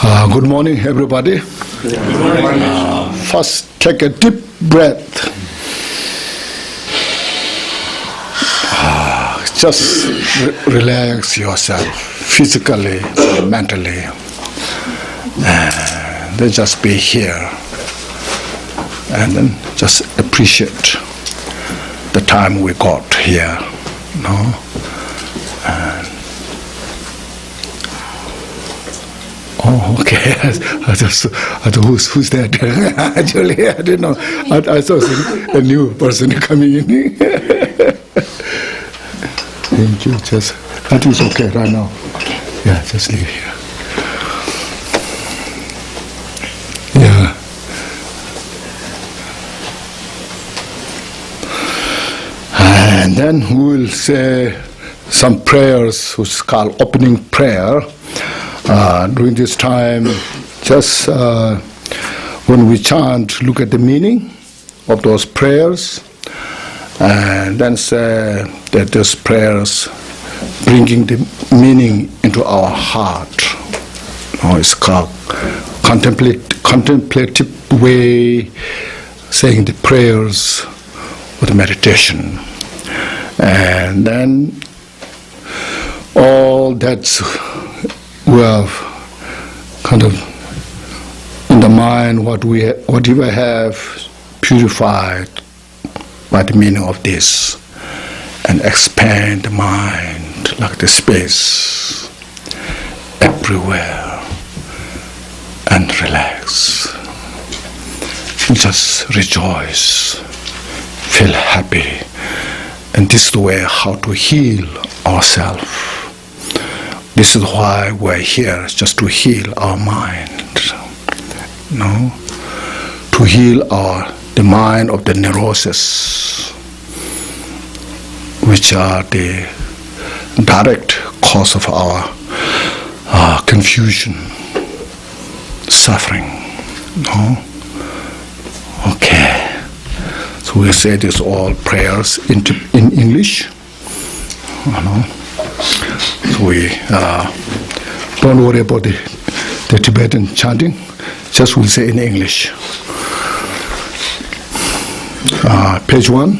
Good morning, everybody. Good morning. First, take a deep breath. Just relax yourself physically, mentally. Then just be here. And then just appreciate the time we got here. Oh, okay. I thought, who's that? Actually, I didn't know. I saw a new person coming in. Thank you. I think it's okay right now. Yeah, just leave here. Yeah. And then we will say some prayers, which is called opening prayer. During this time, just when we chant, look at the meaning of those prayers, and then say that those prayers bringing the meaning into our heart. It's called contemplative way, saying the prayers with meditation. And then all that's we have kind of in the mind whatever have purified by the meaning of this, and expand the mind like the space everywhere, and relax. Just rejoice, feel happy, and this is the way how to heal ourselves. This is why we're here, just to heal our mind, to heal the mind of the neurosis, which are the direct cause of our confusion, suffering. Okay. So we say this all prayers in English. So we don't worry about the Tibetan chanting, just we'll say in English. Page 1.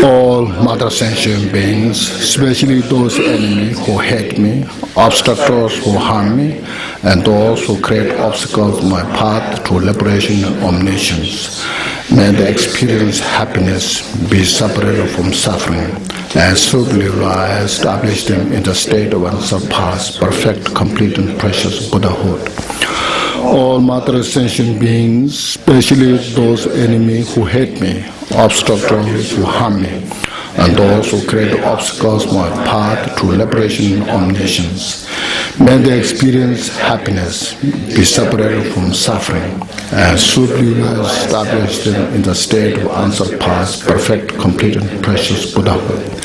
All Mother Sentient beings, especially those enemies who hate me, obstructors who harm me, and those who create obstacles on my path to liberation and omniscience, may they experience happiness, be separated from suffering, and suitably establish them in the state of unsurpassed, perfect, complete, and precious Buddhahood. All Mother Sentient beings, especially those enemies who hate me, obstructors who harm me, and those who create obstacles on my path to liberation and omniscience, may they experience happiness, be separated from suffering, and suitably establish them in the state of unsurpassed, perfect, complete, and precious Buddhahood.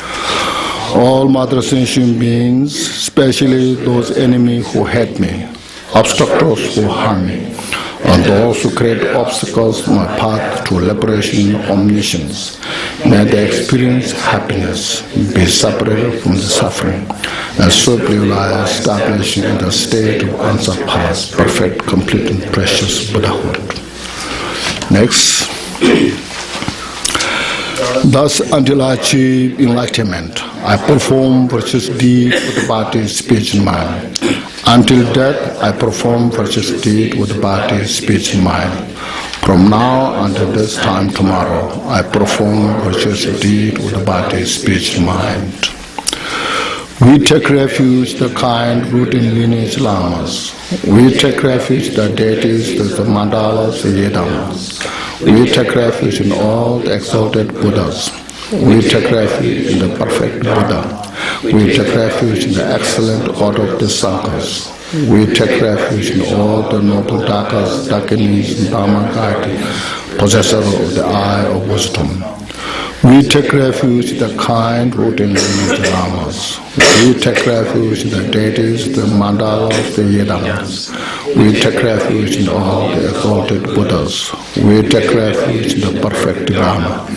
All Mother Sentient beings, especially those enemies who hate me, obstructors who harm me, and those who create obstacles on my path to liberation and omniscience, may they experience happiness, be separated from the suffering, and suitably lie established in the state of unsurpassed, perfect, complete, and precious Buddhahood. Next. Thus, until I achieve enlightenment, I perform virtuous deeds with the body, speech, and mind. Until death, I perform virtuous deeds with the body, speech, and mind. From now until this time tomorrow, I perform virtuous deeds with the body, speech, and mind. We take refuge the kind root in lineage lamas. We take refuge the deities, the mandalas, the yedamas. We take refuge in all the exalted Buddhas. We take refuge in the perfect Buddha. We take refuge in the excellent order of the Sanghas. We take refuge in all the noble Dakas, Dakinis, and Dharmakayati, possessor of the eye of wisdom. We take refuge in the kind root in lineage lamas. We take refuge in the deities, the mandalas, the yedamas. We take refuge in all the exalted Buddhas. We take refuge in the perfect Dharma.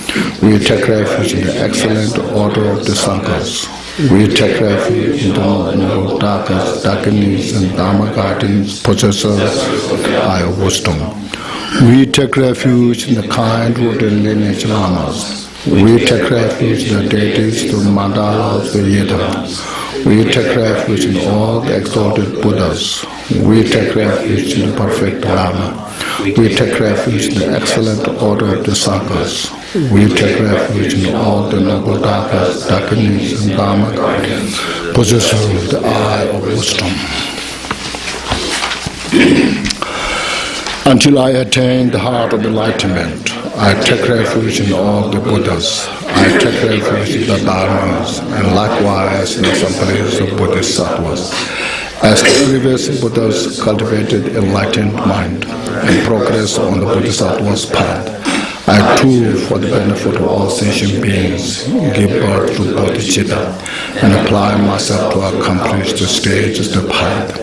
We take refuge in the excellent order of the Sanghas. We take refuge in the noble darkness and Dharma gardens, possessors of higher wisdom. We take refuge in the kind-rooted lineage lamas. We take refuge in the deities, the mandalas, the yidam. We take refuge in all the exalted Buddhas. We take refuge in the perfect Lama. We take refuge in the excellent order of the Sanghas. We take refuge in all the noble darkness and Dharma guardians, possessors of the eye of wisdom. Until I attain the heart of enlightenment, I take refuge in all the Buddhas. I take refuge in the Dharmas, and likewise in the assemblies of Bodhisattvas. As the previous Buddhas cultivated enlightened mind and progress on the Bodhisattva's path, I too, for the benefit of all sentient beings, give birth to bodhicitta and apply myself to accomplish the stages of the path.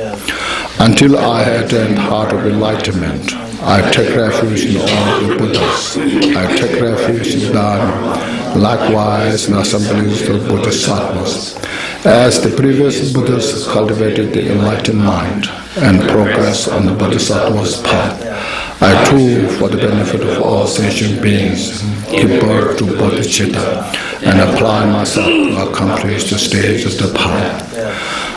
Until I attain the heart of enlightenment, I take refuge in all the Buddhas. I take refuge in Dharma, likewise in assemblies of Bodhisattvas. As the previous Buddhas cultivated the enlightened mind and progress on the Bodhisattva's path, I too, for the benefit of all sentient beings, give birth to bodhicitta and apply myself to accomplish the stages of the path.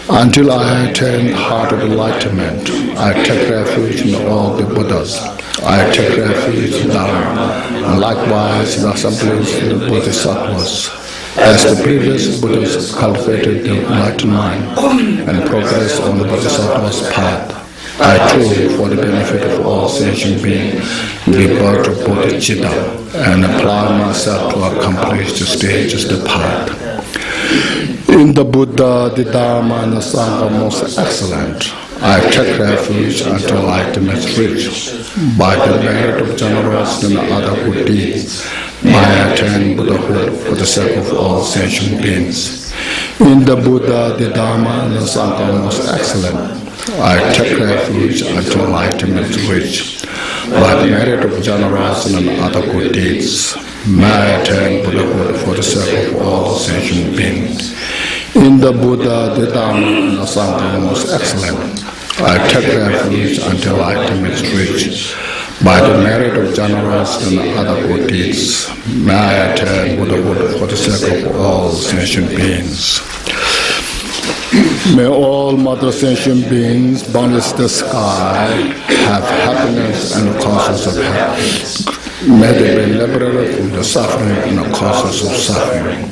Until I attain the heart of enlightenment, I take refuge in all the Buddhas. I take refuge in Dharma, and likewise in assemblies of the Bodhisattvas. As the previous Buddhas cultivated the enlightened mind and progress on the Bodhisattva's path, I too, for the benefit of all sentient beings, give birth to bodhicitta and apply myself to accomplish the stages of the path. In the Buddha, the Dharma, and the Sangha most excellent, I take refuge until enlightenment is reached. By the merit of generosity and other good deeds, I attain Buddhahood for the sake of all sentient beings. In the Buddha, the Dharma, and the Sangha most excellent, I take refuge until enlightenment is reached. By the merit of generosity and other good deeds, may I attain Buddhahood for the sake of all sentient beings. In the Buddha, the Dharma, and the Sangha most excellent, I take refuge until enlightenment is reached. By the merit of generosity and other good deeds, may I attain Buddhahood for the sake of all sentient beings. May all mother sentient beings, boundless the sky, have happiness and the causes of happiness. May they be liberated from the suffering and the causes of suffering.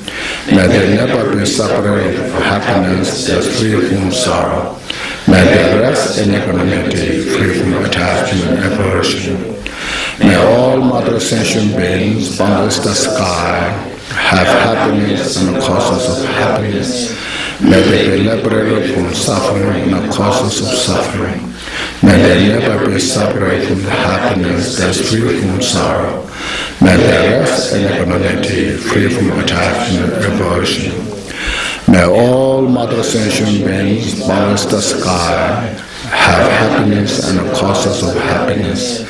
May they never be separated from happiness that's free from sorrow. May they rest in equanimity, free from attachment and aversion. May all mother sentient beings, boundless the sky, have happiness and the causes of happiness. May they be liberated from suffering and the causes of suffering. May they never be separated from the happiness that's free from sorrow. May they rest in equanimity, free from attachment and aversion. May all mother sentient beings, boundless the sky, have happiness and the causes of happiness.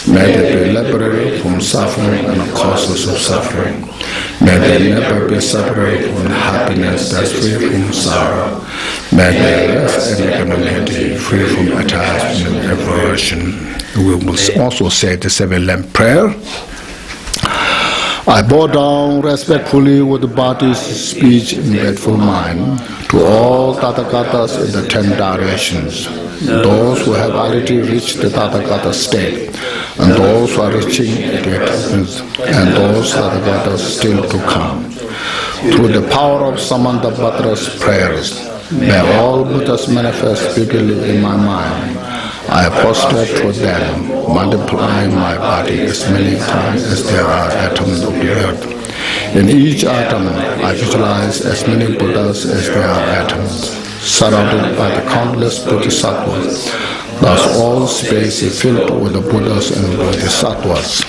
May they be liberated from suffering and the causes of suffering. May they never be separated from the happiness that's free from sorrow. May they rest in equanimity, free from attachment and aversion. We will also say the seven-lamp prayer. I bow down respectfully with the body's speech and grateful mind to all Tathagatas in the 10 directions, those who have already reached the Tathagata state, and those who are reaching it, and those Tathagatas still to come. Through the power of Samantabhadra's prayers, may all Buddhas manifest vividly in my mind. I prostrate toward them, multiplying my body as many times as there are atoms of the earth. In each atom, I visualize as many Buddhas as there are atoms, surrounded by the countless Bodhisattvas. Thus all space is filled with the Buddhas and Bodhisattvas.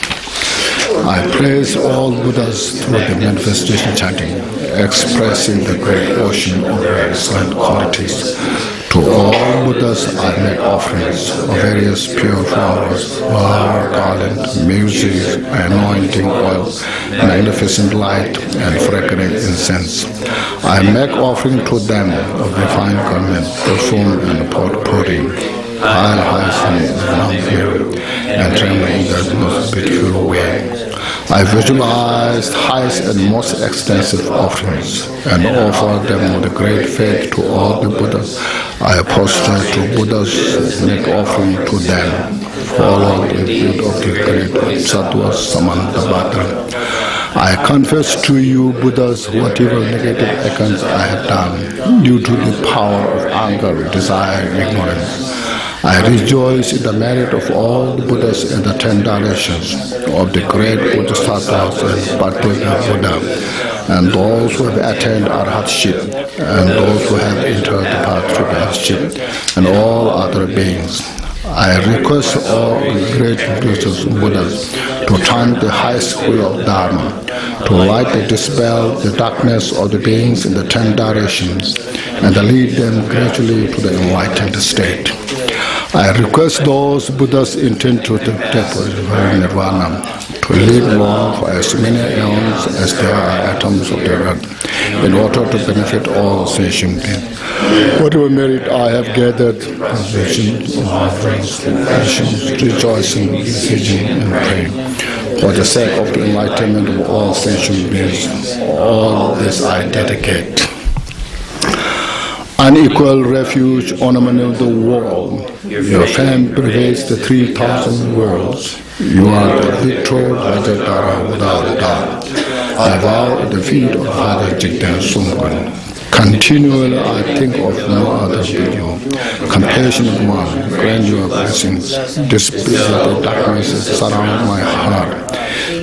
I praise all Buddhas through the manifestation chanting, expressing the great ocean of their excellent qualities. To all Buddhas I make offerings of various pure flowers, flower, garland, music, anointing oil, magnificent light, and fragrant incense. I make offering to them of refined garment, perfume, and potpourri, while hyacinth, and trembling in the most beautiful way. I visualized highest and most extensive offerings and offer them with great faith to all the Buddhas. I posture to Buddhas, make offering to them, follow the feet of the great Sattva Samantabhadra. I confess to you, Buddhas, whatever negative actions I have done due to the power of anger, desire, and ignorance. I rejoice in the merit of all the Buddhas in the 10 directions of the great Bodhisattvas and Particular Buddha, and those who have attained Arhatship, and those who have entered the path to Arhatship, and all other beings. I request all the great Buddhas to chant the highest wheel of Dharma, to light and dispel the darkness of the beings in the 10 directions, and to lead them gradually to the enlightened state. I request those Buddhas intend to take Nirvana to live long for as many eons as there are atoms of the earth, in order to benefit all sentient beings. Whatever merit I have gathered, visions, offerings, rejoicing, beseeching, and praying, for the sake of the enlightenment of all sentient beings, all this I dedicate. Unequal refuge, ornament of the world. Your fame pervades the 3,000 worlds. You are the victor Rajatara without doubt. I vow at the feet of Father Jigten Sungkwan. Continually I think of no other but you. Compassionate one, grant your blessings. Dispel the darknesses surround my heart.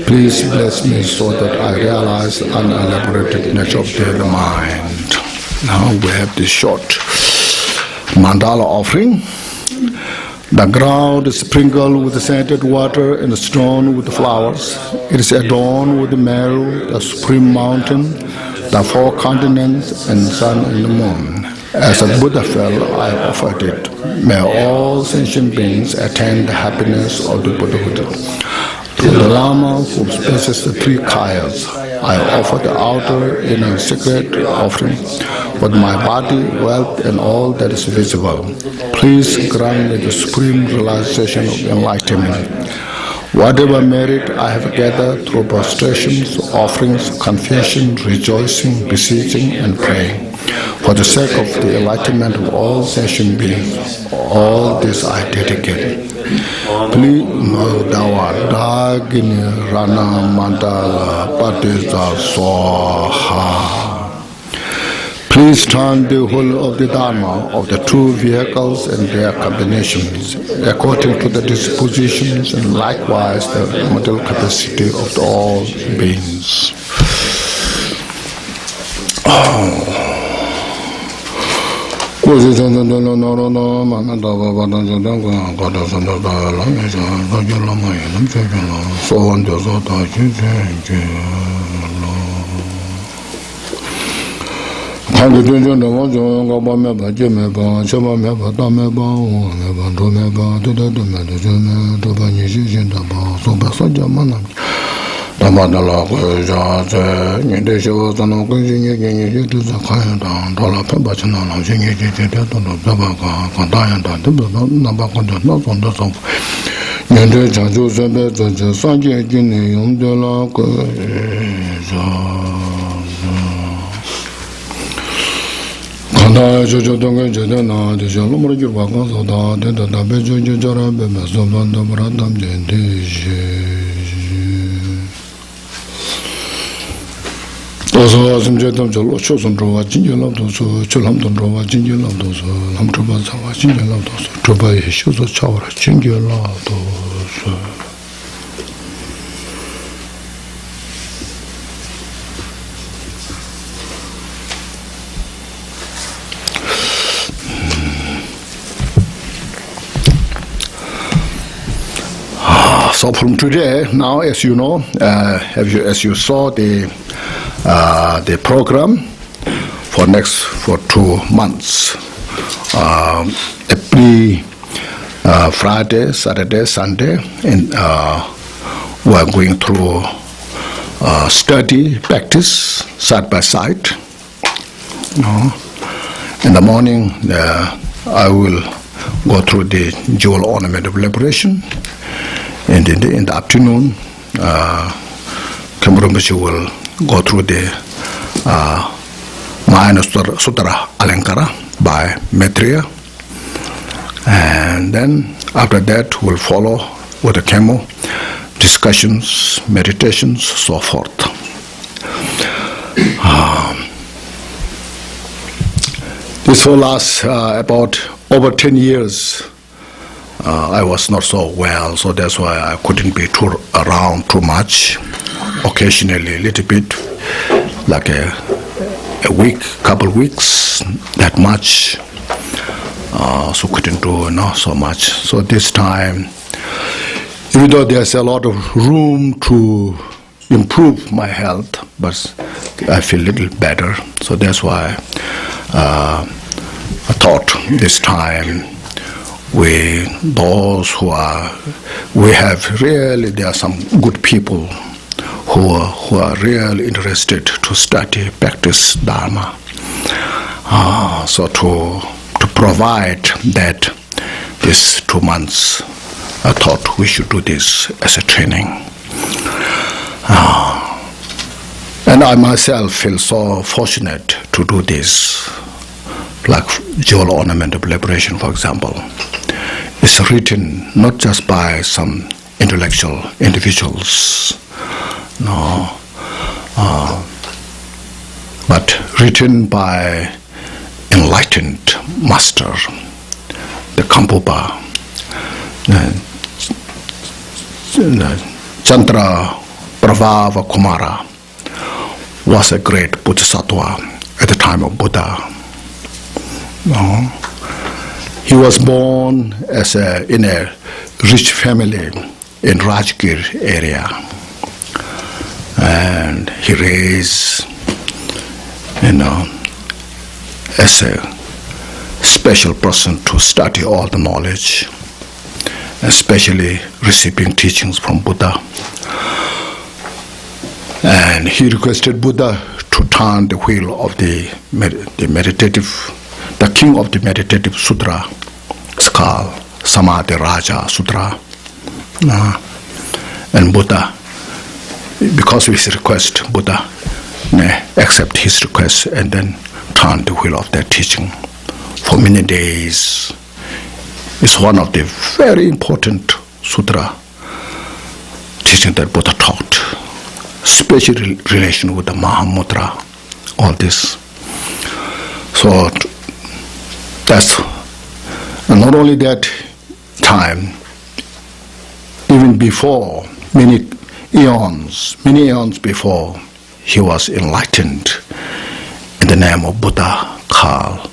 Please bless me so that I realize the unelaborated nature of the mind. Now we have the short mandala offering. The ground is sprinkled with scented water and strewn with flowers. It is adorned with the Meru, the supreme mountain, the 4 continents, and the sun and the moon. As a Buddha fell, I offered it. May all sentient beings attain the happiness of the Buddhahood. To the Lama who possesses the 3 kayas, I offer the outer inner secret offering with my body, wealth, and all that is visible. Please grant me the supreme realization of enlightenment. Whatever merit I have gathered through prostrations, offerings, confession, rejoicing, beseeching, and praying, for the sake of the enlightenment of all sentient beings, all this I dedicate. Please, Dawa Dagini Rana Mandala Patiza Swaha. Please turn the whole of the Dharma of the 2 vehicles and their combinations according to the dispositions and likewise the mental capacity of all beings. So from today, now as you know, as you saw the program for 2 months. every Friday, Saturday, Sunday, and we are going through study, practice, side by side. In the morning, I will go through the jewel ornament of liberation, and in the afternoon, Khenchen Rinpoché will go through the Mahayana Sutra Alankara by Maitreya, and then after that we'll follow with the Khenmo discussions, meditations, so forth. This will last about over 10 years. I was not so well, so that's why I couldn't be around too much. Occasionally, a little bit, like a week, couple weeks, that much. So couldn't do so much. So this time, even though there's a lot of room to improve my health, but I feel a little better. So that's why I thought this time there are some good people who are really interested to study, practice Dharma. So to provide that this 2 months, I thought we should do this as a training. And I myself feel so fortunate to do this. Like Jewel Ornament of Liberation, for example, is written not just by some intellectual individuals, but written by enlightened master, the Gampopa, Chandra Pravava Kumara was a great bodhisattva at the time of Buddha. He was born in a rich family in Rajgir area, and he raised, as a special person to study all the knowledge, especially receiving teachings from Buddha. And he requested Buddha to turn the wheel of the king of the meditative sutra. It's called Samadhi Raja Sutra. And Buddha, because of his request, Buddha accept his request and then turn the wheel of that teaching. For many days, it's one of the very important sutra teaching that Buddha taught, especially relation with the Mahamudra, all this. So that's, and not only that time, even before, many eons before, he was enlightened in the name of Buddha, called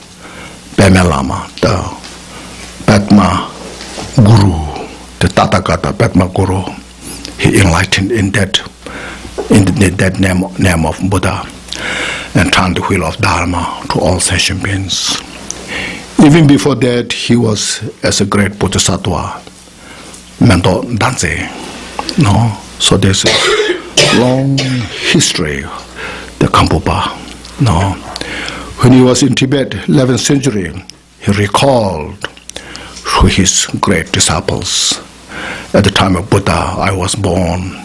Pema Lama, the Padma Guru, the Tathagata Padma Guru. He enlightened in that name of Buddha, and turned the wheel of Dharma to all sentient beings. Even before that, he was as a great bodhisattva, Mendo Danze. So there's a long history, the Gampopa. When he was in Tibet, 11th century, he recalled to his great disciples, at the time of Buddha, I was born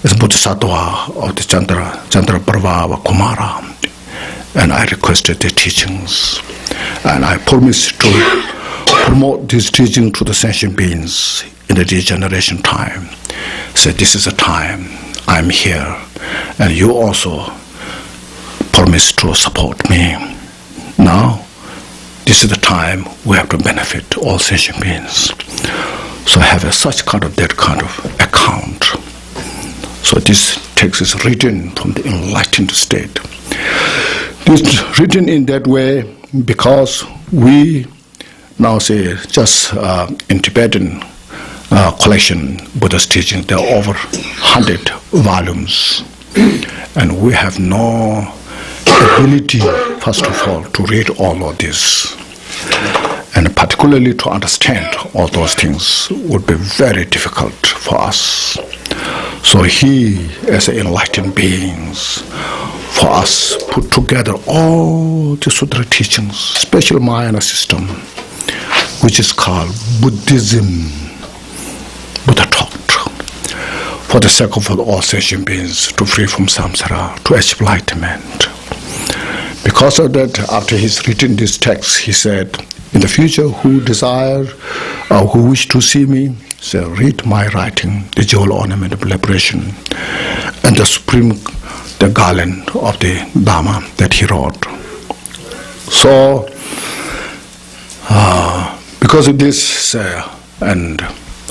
as bodhisattva of the Chandra Pravava Kumara, and I requested the teachings, and I promised to promote this teaching to the sentient beings in the degeneration time. So this is the time I'm here, and you also promise to support me. Now, this is the time we have to benefit all sentient beings. So have that kind of account. So this text is written from the enlightened state. It's written in that way because we now say just in Tibetan collection, Buddha's teaching, there are over 100 volumes, and we have no ability, first of all, to read all of this. And particularly to understand all those things would be very difficult for us. So he, as enlightened beings, for us, put together all the Sutra teachings, special Mahayana system, which is called Buddhism, Buddha taught, for the sake of all sentient beings to free from samsara, to achieve enlightenment. Because of that, after he's written this text, he said, in the future, who desire or who wish to see me, say, read my writing, the jewel ornament of liberation, and the garland of the Dharma that he wrote. So, because of this, and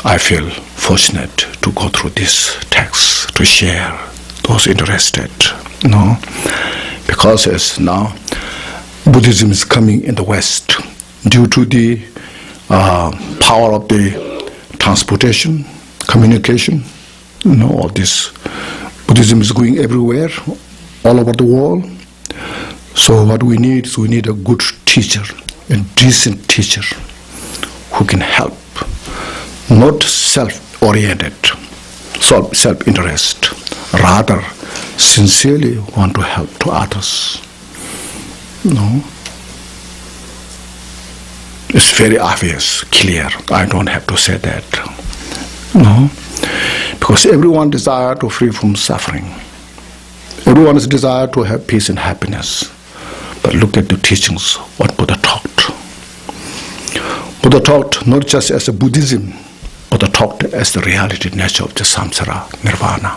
I feel fortunate to go through this text to share those interested, because as now Buddhism is coming in the West due to the power of the transportation, communication, all this. Buddhism is going everywhere, all over the world. So what we need is a good teacher, a decent teacher who can help, not self-oriented, self-interest, rather sincerely want to help to others. It's very obvious, clear. I don't have to say that. Because everyone desires to free from suffering. Everyone is desire to have peace and happiness. But look at the teachings, what Buddha taught. Buddha taught not just as a Buddhism, Buddha taught as the reality nature of the samsara, nirvana.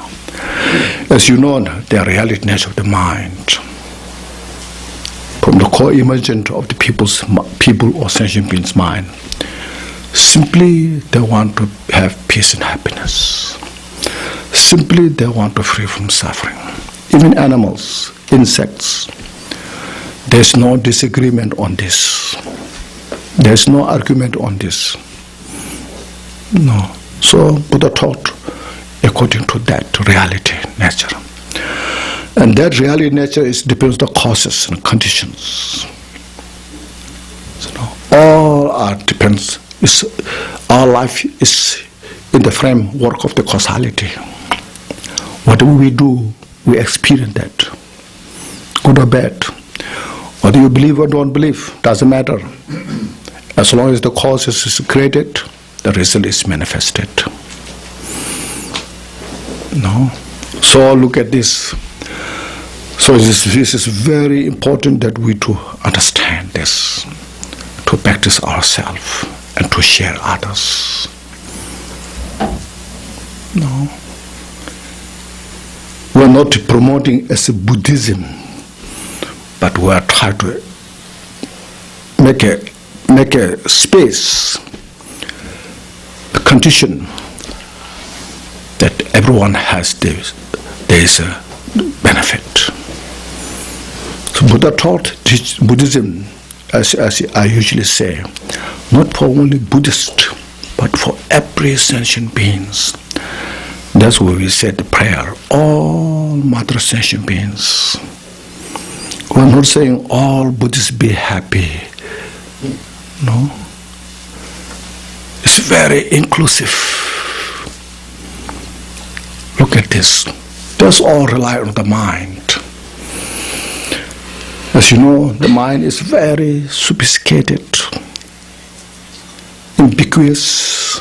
As you know, the reality nature of the mind. From the core emergent of the people or sentient beings' mind. Simply they want to have peace and happiness. Simply they want to free from suffering. Even animals, insects, there's no disagreement on this. There's no argument on this. No. So Buddha taught according to that reality nature. And that reality nature depends on the causes and conditions. All our life is in the framework of the causality. Whatever we do, we experience that, good or bad. Whether you believe or don't believe, doesn't matter. As long as the cause is created, the result is manifested. So look at this. So this is very important that we to understand this, to practice ourselves and to share others. We're not promoting as a Buddhism, but we are trying to make a space, a condition that everyone has this. There is a benefit. So Buddha taught Buddhism, as I usually say, not for only Buddhists, but for every sentient beings. That's why we said the prayer, all mother sentient beings. We're not saying all Buddhists be happy. No. It's very inclusive. Look at this. That's all rely on the mind. As you know, the mind is very sophisticated, ambiguous,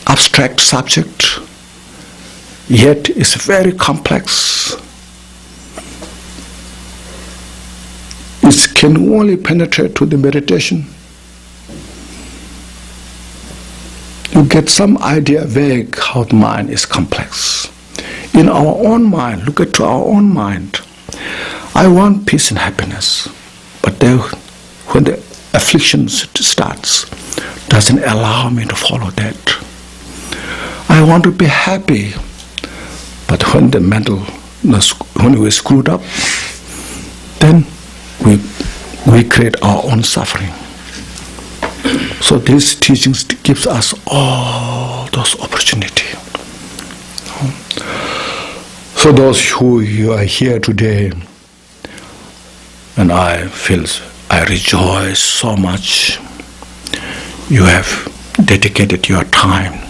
abstract subject, yet it's very complex. It can only penetrate to the meditation. You get some idea vague how the mind is complex. In our own mind, look at our own mind. I want peace and happiness, but when the affliction starts, doesn't allow me to follow that. I want to be happy, but when the when we're screwed up, then we create our own suffering. So these teachings gives us all those opportunities. So those who are here today, and I feel I rejoice so much. You have dedicated your time,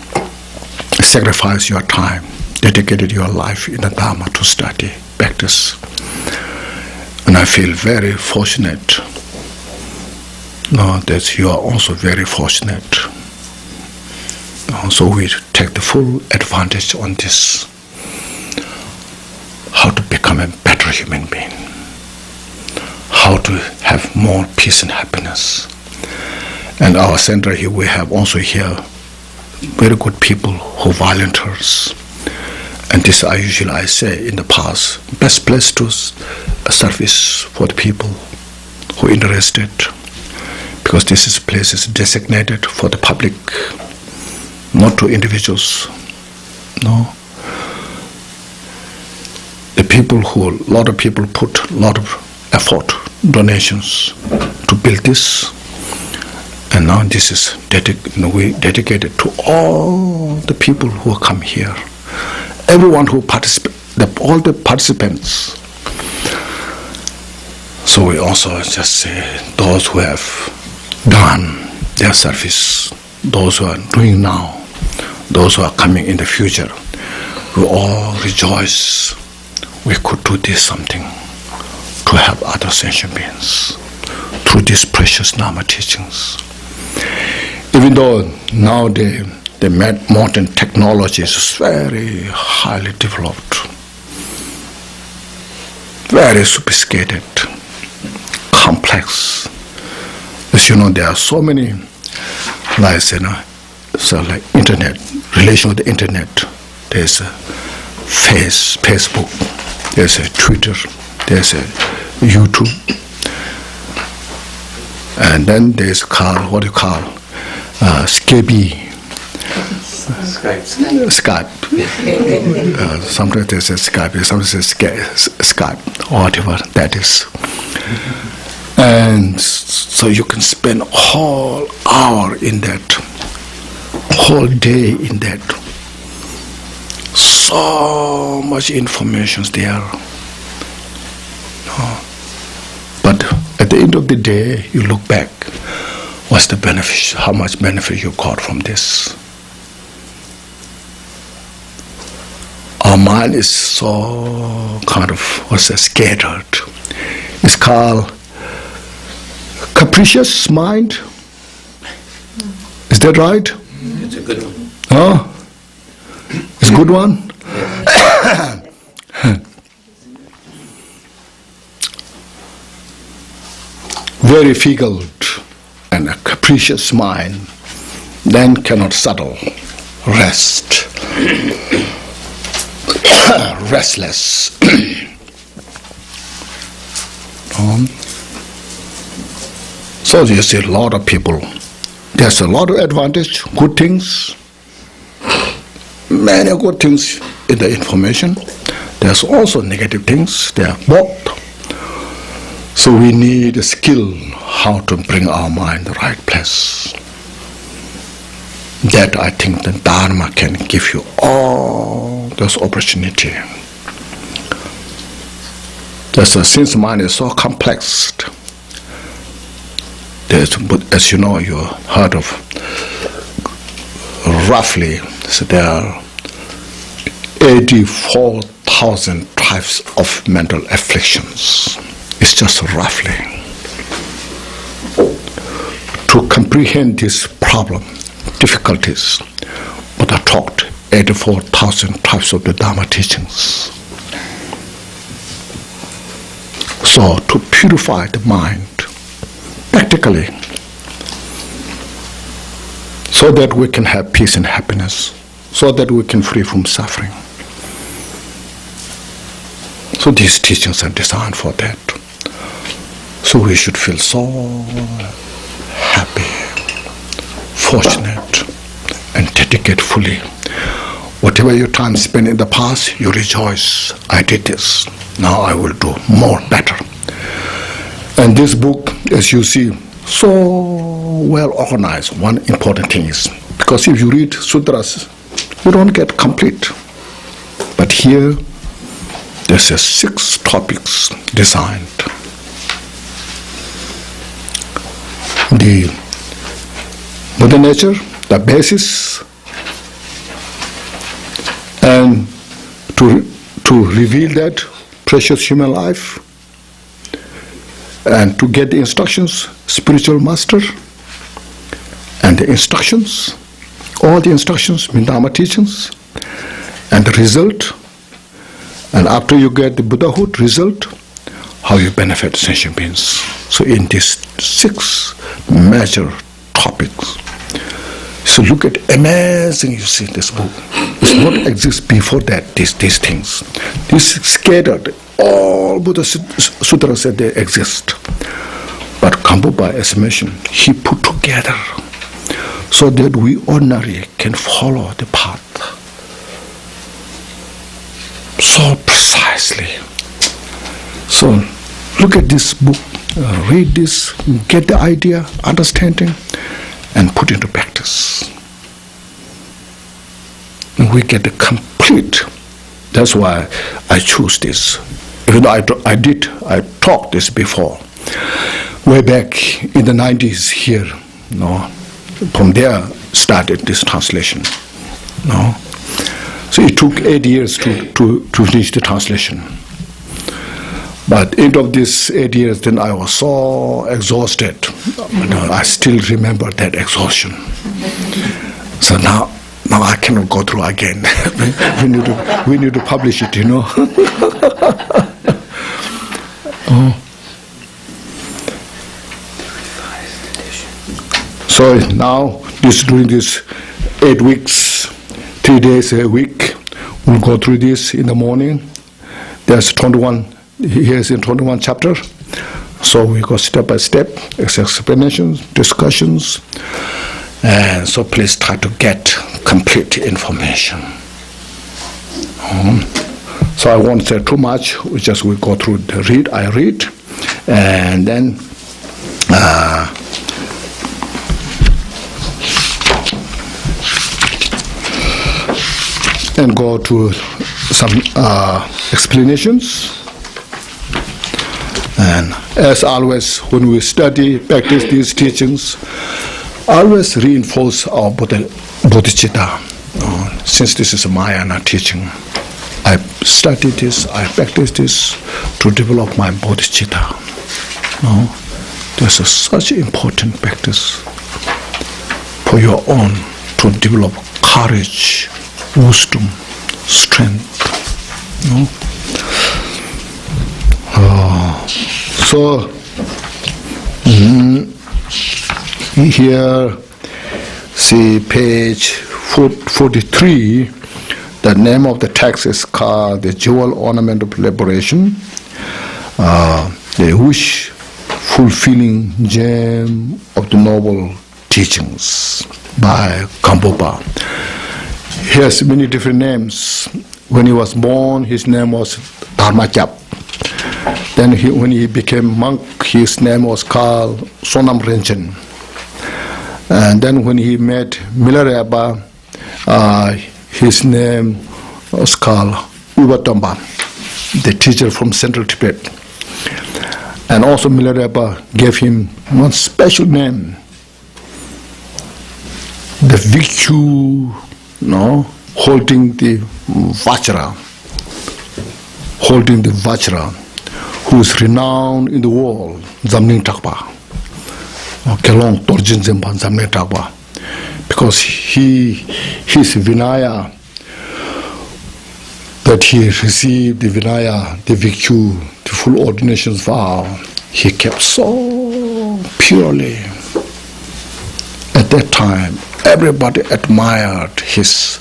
sacrificed your time, dedicated your life in the Dharma to study, practice. And I feel very fortunate. That you are also very fortunate. So we take the full advantage on this. How to become a better human being. How to have more peace and happiness. And our center here, we have also here very good people who volunteers. And this I say in the past, best place to service for the people who are interested. Because this place is designated for the public, not to individuals. No. A lot of people put a lot of effort, donations to build this. And now this is dedicated to all the people who come here. Everyone who participates, all the participants. So we also just say those who have done their service, those who are doing now, those who are coming in the future, we all rejoice we could do this something to help other sentient beings through these precious Dharma teachings. Even though now the modern technology is very highly developed, very sophisticated, complex. As you know, there are so many, like internet, relation with the internet. There's Facebook, there's a Twitter, there's a YouTube, and then there's Skype. Sometimes there's a Skype, sometimes there's Skype, or whatever that is. And so you can spend a whole hour in that, whole day in that. So much information there. But at the end of the day, you look back, what's the benefit, how much benefit you got from this? Our mind is so scattered. It's called capricious mind. Is that right? It's a good one. Huh? It's a good one? Very fickle and a capricious mind then cannot settle, rest, restless. So you see a lot of people, there's a lot of advantage, good things, many good things in the information. There's also negative things, they are both. So we need a skill how to bring our mind to the right place. That I think the Dharma can give you all those opportunity. Since mind is so complex, as you know, you heard of roughly, so there are 84,000 types of mental afflictions. It's just roughly. To comprehend this problem, difficulties, but I talked 84,000 types of the Dharma teachings. So to purify the mind, practically, so that we can have peace and happiness, so that we can free from suffering. So these teachings are designed for that. So we should feel so happy, fortunate, and dedicate fully. Whatever your time spent in the past, you rejoice. I did this. Now I will do more, better. And this book, as you see, so well organized. One important thing is, because if you read sutras, you don't get complete. But here, there's 6 topics designed. the Buddha nature, the basis, and to reveal that precious human life, and to get the instructions, spiritual master, and the instructions, all the instructions, Dharma teachings, and the result, and after you get the Buddhahood result, how you benefit sentient beings. So in these 6 major topics, so look at, amazing, you see this book. It's not exist before that, these things. This scattered, all Buddha sutras said they exist. But Gampopa, as mentioned, he put together so that we ordinary can follow the path so precisely. So look at this book, read this, get the idea, understanding, and put into practice. And we get the complete. That's why I choose this. Even though I talked this before, way back in the 90s here. From there started this translation. So it took 8 years to finish the translation. But end of this 8 years, then I was so exhausted. I still remember that exhaustion. So now I cannot go through again. we need to publish it, So now during this 8 weeks, 3 days a week, we'll go through this in the morning. There's 21. Here's in 21 chapter. So we go step by step, explanations, discussions, and so please try to get complete information. So I won't say too much. We go through the read. I read, and then and go to some explanations. And as always, when we study, practice these teachings, always reinforce our bodhicitta. Since this is a Mahayana teaching, I study this, I practice this to develop my bodhicitta. This is such important practice for your own, to develop courage, wisdom, strength. So here, see page 43, the name of the text is called The Jewel Ornament of Liberation, the wish fulfilling gem of the noble teachings by Gampopa. He has many different names. When he was born, his name was Dharmachap. Then when he became monk, his name was called Sonam Rinchen. And then when he met Milarepa, his name was called Ubatomba, the teacher from Central Tibet. And also Milarepa gave him one special name, the Bhikkhu, holding the Vajra, who is renowned in the world, Zamling Takpa, Kelong Torjin Zemban Zamling Takpa, because his Vinaya, that he received the Vinaya, the Bhikkhu, the full ordination vow, he kept so purely. At that time, everybody admired his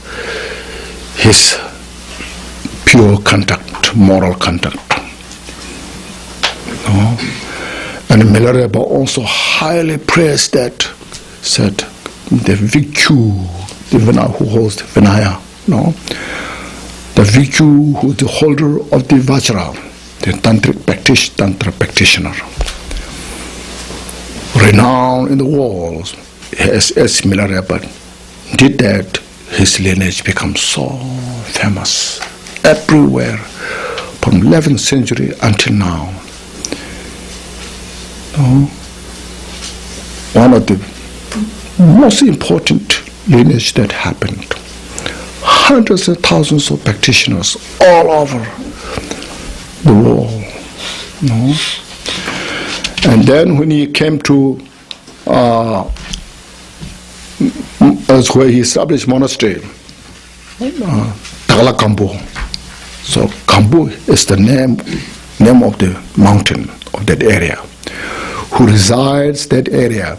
pure conduct, moral conduct. And Milarepa also highly praised that, said the Bhikkhu, the Vinaya, who holds the Vinaya, the Bhikkhu who is the holder of the Vajra, the Tantra practitioner, renowned in the world. As Milarepa did that, his lineage becomes so famous everywhere from 11th century until now. one of the most important lineage that happened. Hundreds of thousands of practitioners all over the world. And then when he came to that's where he established monastery, Gampo. So Gampo is the name of the mountain of that area. Who resides that area,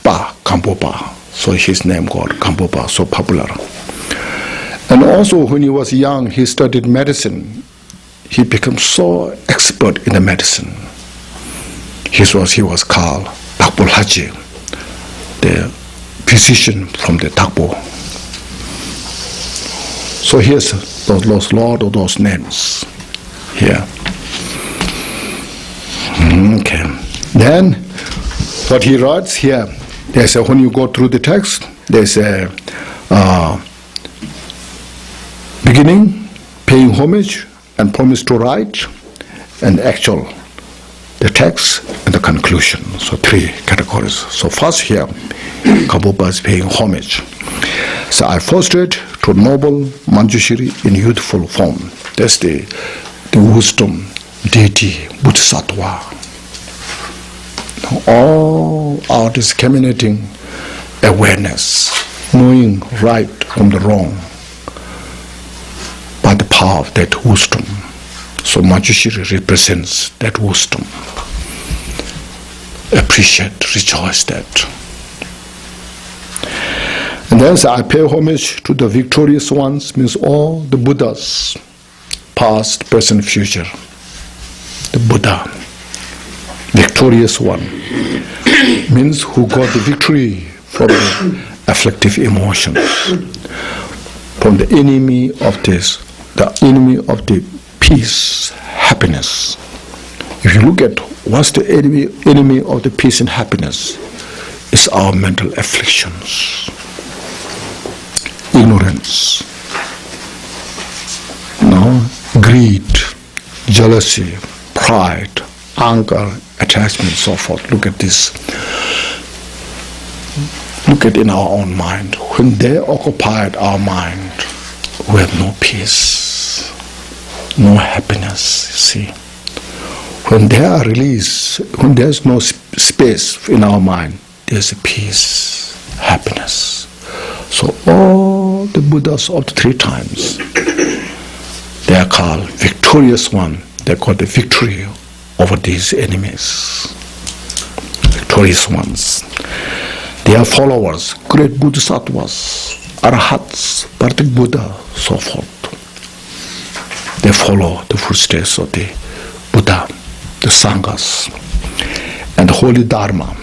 Gampopa. So his name called Gampopa, so popular. And also when he was young, he studied medicine. He became so expert in the medicine. He was called Dakpo Haji, the physician from the Dakpo. So here's those lot of those names here. Okay. Then what he writes here, there's a, when you go through the text, there's a beginning, paying homage and promise to write, and actual, the text and the conclusion. So three categories. So first here, Gampopa is paying homage. So I fostered to noble Manjushri in youthful form. That's the wisdom, deity, bodhisattva. All our discriminating awareness, knowing right from the wrong, by the power of that wisdom. So Manjushri represents that wisdom. Appreciate, rejoice that. And then I pay homage to the victorious ones, means all the Buddhas, past, present, future. The Buddha, victorious one, means who got the victory from the afflictive emotions, from the enemy of this, the enemy of the peace, happiness. If you look at what's the enemy of the peace and happiness, it's our mental afflictions. Ignorance, greed, jealousy, pride, anger, attachment, so forth. Look at this. Look at in our own mind. When they occupied our mind, we have no peace, no happiness, you see. When they are released, when there's no space in our mind, there's a peace, happiness. So all the Buddhas of the three times, they are called victorious one. They got the victory over these enemies. Victorious ones. Their followers, great bodhisattvas, arahats, Bhartic Buddha, so forth. They follow the footsteps of the Buddha, the Sanghas, and the holy Dharma.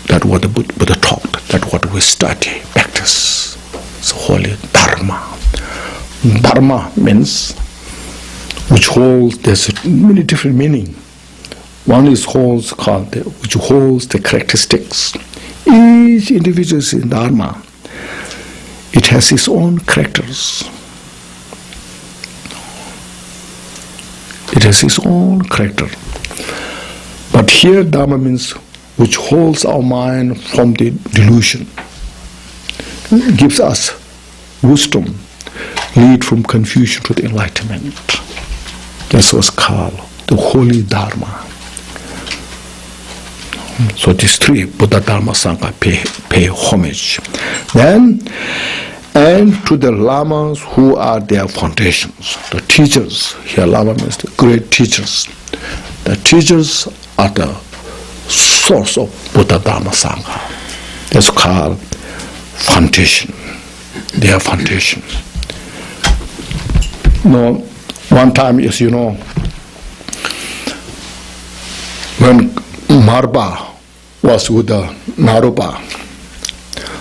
That's what the Buddha taught. That's what we study, practice. It's holy Dharma. Dharma means which holds, there's many different meaning. One is called which holds the characteristics. Each individual in Dharma, it has its own characters. It has its own character. But here Dharma means which holds our mind from the delusion, gives us wisdom, lead from confusion to the enlightenment. That's what's called the holy Dharma. So these three, Buddha, Dharma, Sangha, pay homage. Then, and to the lamas who are their foundations, the teachers. Here lama means the great teachers. The teachers are the source of Buddha, Dharma, Sangha. That's called foundation. Their foundation. One time, as you know, when Marpa was with Naropa,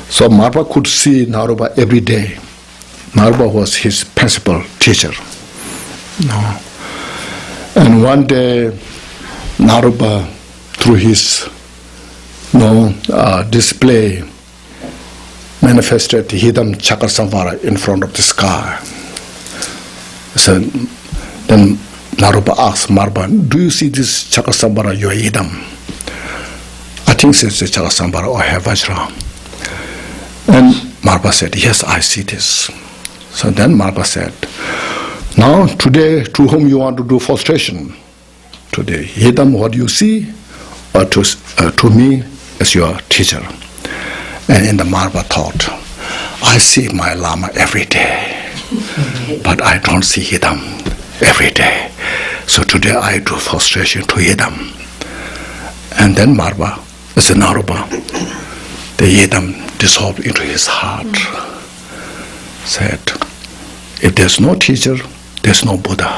so Marpa could see Naropa every day. Naropa was his principal teacher. And one day, Naropa, through his display, manifested the hidden Chakra in front of the sky. So then Naropa asked Marpa, do you see this Chakra you're hidden? At think it's a Chalasambara or Vajra. And Marpa said, yes, I see this. So then Marpa said, now today, to whom you want to do frustration? Today, Yedam, what do you see? Or to me as your teacher. And in the Marpa thought, I see my Lama every day, but I don't see Yedam every day. So today I do frustration to Yedam. And then Marpa, as a Narupa, the Yedam dissolved into his heart. Said, if there's no teacher, there's no Buddha.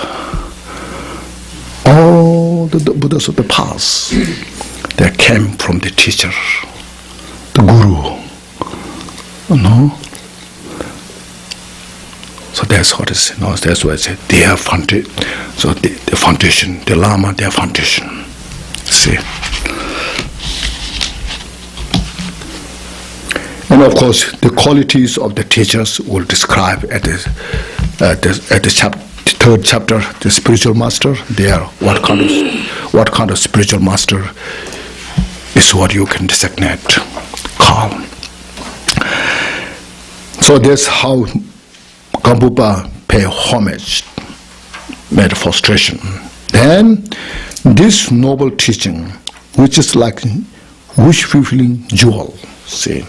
All the Buddhas of the past, they came from the teacher, the Guru. No? So that's what is, that's why I say their foundation. So the foundation, the Lama, their foundation. See? And of course, the qualities of the teachers will describe at the third chapter, the spiritual master. They are what kind of spiritual master is what you can designate, call. So that's how Gampopa pay homage, made frustration. Then this noble teaching, which is like wish-fulfilling jewel, see,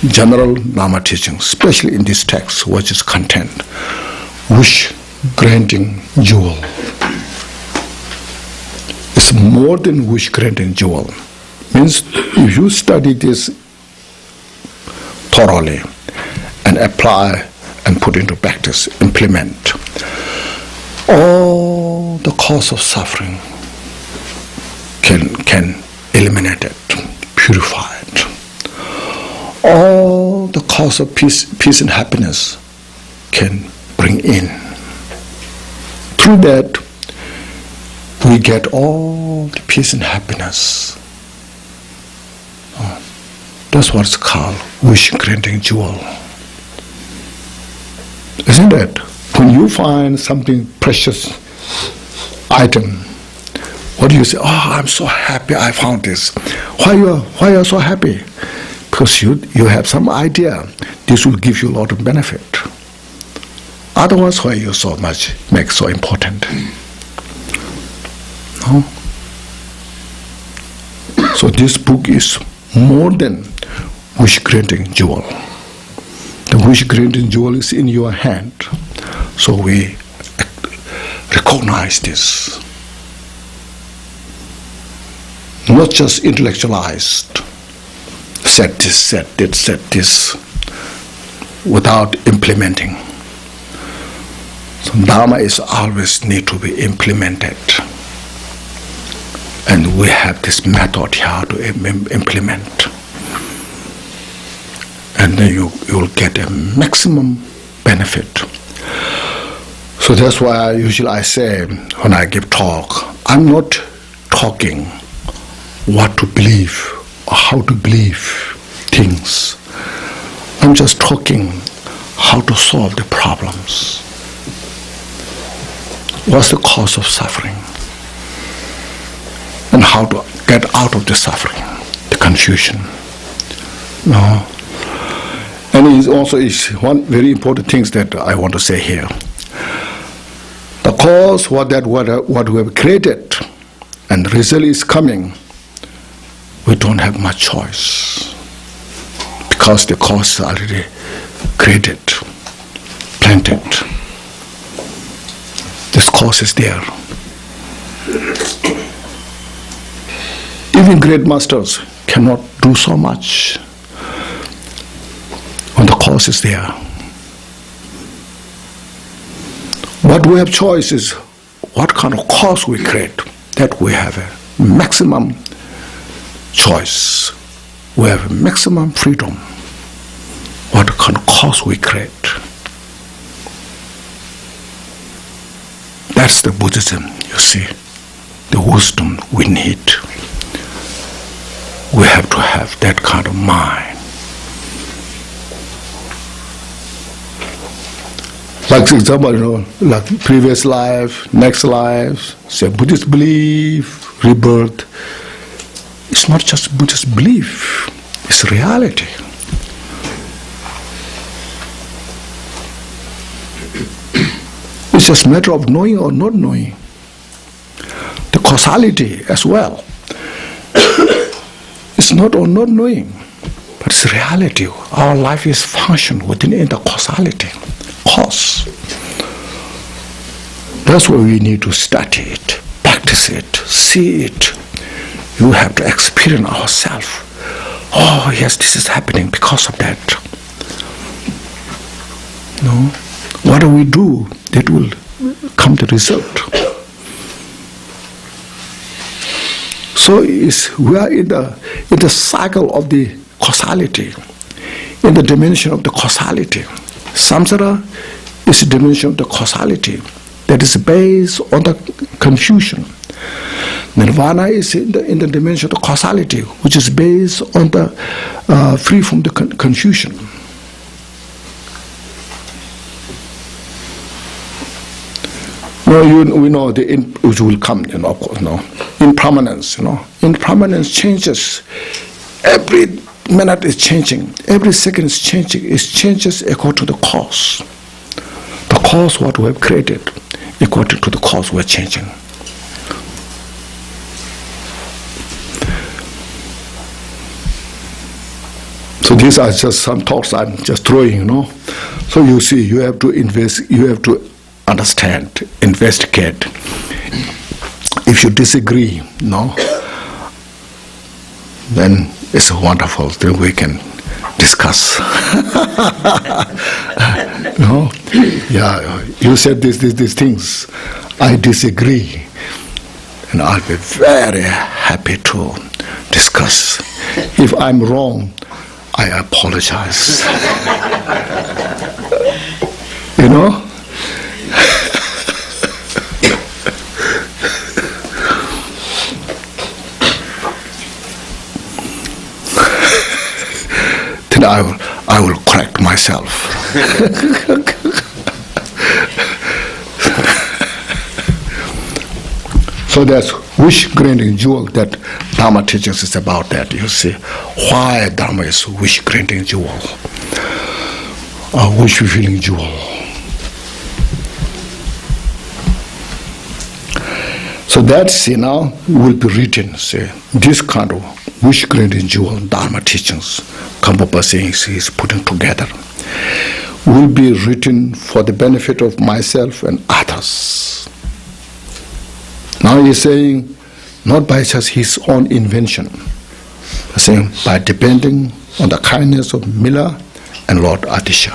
general Lama teaching, especially in this text, which is content, wish-granting jewel. It's more than wish-granting jewel. Means if you study this thoroughly and apply and put into practice, implement, all the cause of suffering can eliminate it, purify it. All the cause of peace and happiness can bring in. Through that, we get all the peace and happiness. That's what's called wish-granting jewel. Isn't it? When you find something precious item, what do you say? Oh, I'm so happy I found this. Why are you so happy? Because you have some idea this will give you a lot of benefit. Otherwise, why you so much make so important? No? So this book is more than wish-granting jewel. The wish-granting jewel is in your hand. So we recognize this. Not just intellectualized, said this, without implementing. So Dharma is always need to be implemented. And we have this method here to implement. And then you will get a maximum benefit. So that's why usually I say when I give talk, I'm not talking what to believe or how to believe things. I'm just talking how to solve the problems. What's the cause of suffering? And how to get out of the suffering, the confusion. No. And it also is one very important thing that I want to say here. The cause, what we have created, and the result is coming, we don't have much choice. Because the cause is already created, planted. This cause is there. Even great masters cannot do so much when the cause is there. What we have choice is what kind of cause we create. That we have a maximum choice. We have a maximum freedom. What kind of cause we create. That's the Buddhism, you see. The wisdom we need. We have to have that kind of mind. Like for example, like previous life, next life, say Buddhist belief, rebirth. it's not just Buddhist belief, it's reality. It's just a matter of knowing or not knowing. The causality as well. It's not or not knowing, but it's reality. Our life is function within the causality, cause. That's why we need to study it, practice it, see it. You have to experience ourselves. Oh yes, this is happening because of that. No, what do we do? That will come the result. So we are in the cycle of the causality, in the dimension of the causality. Samsara is the dimension of the causality that is based on the confusion. Nirvana is in the dimension of the causality, which is based on the free from the confusion. No, we know which will come, of course, impermanence, Impermanence changes. Every minute is changing. Every second is changing. It changes according to the cause. The cause what we have created, according to the cause we are changing. So these are just some thoughts I'm just throwing, So you see, you have to invest, you have to understand, investigate. If you disagree, then it's wonderful. Then we can discuss. Yeah, you said these things. I disagree, and I'll be very happy to discuss. If I'm wrong, I apologize. Then I will correct myself. So that's wish granting jewel that Dharma teaches us about that. You see, why Dharma is wish granting jewel, a wish fulfilling jewel. So that's will be written. Say this kind of wish granting jewel Dharma teachings, Gampopa saying he's putting together, will be written for the benefit of myself and others. Now he's saying, not by just his own invention, he's saying by depending on the kindness of Mila and Lord Adisha.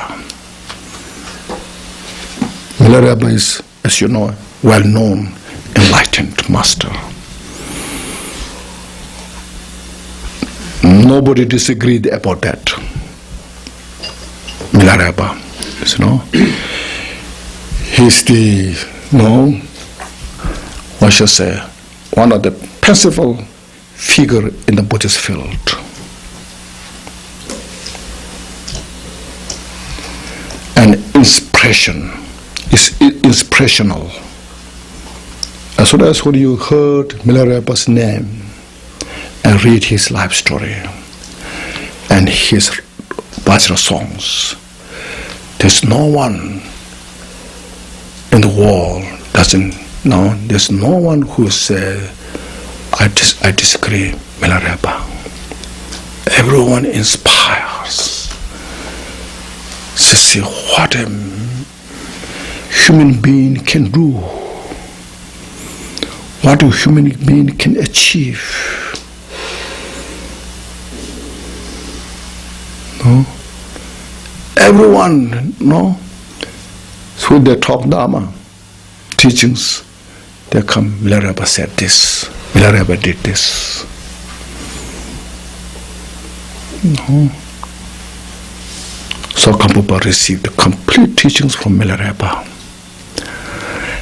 Milarepa is, as you know, well-known, enlightened master. Nobody disagreed about that. Milarepa, he's the, I should say, one of the principal figure in the Buddhist field. And inspiration is inspirational. As soon as when you heard Milarepa's name and read his life story and his Vajra songs, there's no one in the world there's no one who says, I disagree, Milarepa. Everyone inspires. To see what a human being can do, what a human being can achieve. Everyone, through the talk Dharma teachings, they come, Milarepa said this, Milarepa did this. So Gampopa received complete teachings from Milarepa.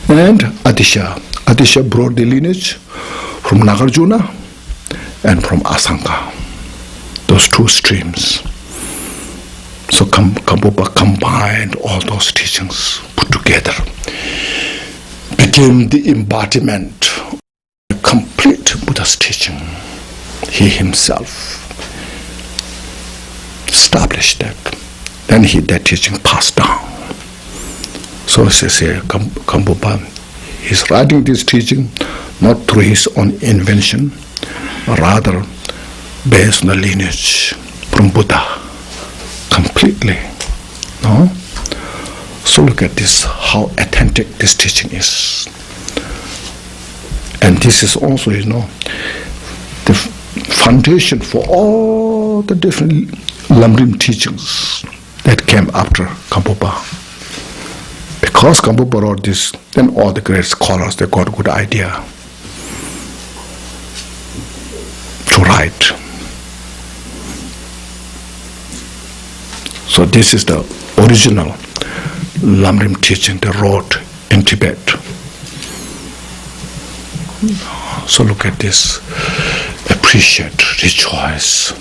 And Adisha brought the lineage from Nagarjuna and from Asanga, those two streams. So Gampopa combined all those teachings, put together, became the embodiment of the complete Buddha's teaching. he himself established that. Then that teaching passed down. So it says here, Gampopa, he's writing this teaching not through his own invention, rather based on the lineage from Buddha, completely. No? So look at this, how authentic this teaching is. And this is also, the foundation for all the different Lamrim teachings that came after Gampopa. Because Gampopa wrote this, then all the great scholars, they got a good idea to write. So this is the original Lamrim teaching they wrote in Tibet. So look at this, appreciate, rejoice.